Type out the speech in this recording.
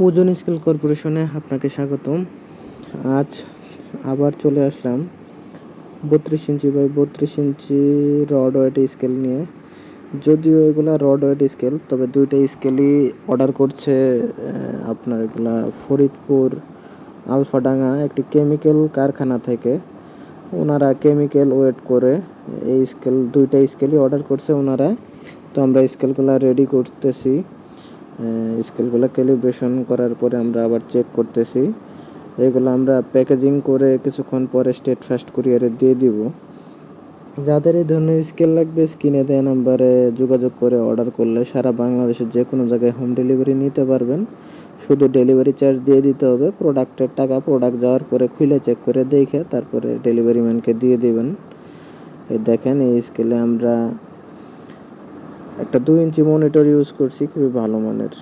ওজন স্কেল কর্পোরেশনে আপনাকে স্বাগতম। আজ আবার চলে আসলাম 32 inch by 32 inch rod weight scale নিয়ে। যদিও এগুলা রড ওয়েট স্কেল, তবে দুইটা স্কেলই অর্ডার করছে আপনার এগুলা ফরিদপুর আলফাডাঙ্গা একটি কেমিক্যাল কারখানা থেকে। ওনারা কেমিক্যাল ওয়েট করে এই স্কেল, দুইটা স্কেলই অর্ডার করছে ওনারা। তো আমরা স্কেলগুলো রেডি করতেছি। স্কেলগুলো ক্যালিব্রেশন করার পরে আমরা আবার চেক করতেছি। এগুলো আমরা প্যাকেজিং করে কিছুক্ষণ পরে স্টেট ফাস্ট কুরিয়ারে দিয়ে দিব। যাদের এই ধরনের স্কেল লাগবে স্ক্রিনে দেওয়া নাম্বারে যোগাযোগ করে অর্ডার করলে সারা বাংলাদেশের যে কোনো জায়গায় হোম ডেলিভারি নিতে পারবেন। শুধু ডেলিভারি চার্জ দিয়ে দিতে হবে। প্রোডাক্টের টাকা প্রোডাক্ট যাওয়ার পরে খুলে চেক করে দেখে তারপরে ডেলিভারি ম্যানকে দিয়ে দিবেন। এই দেখেন, এই স্কেলে আমরা একটা 2 ইঞ্চি মনিটর ইউজ করছি, খুবই ভালো মানের।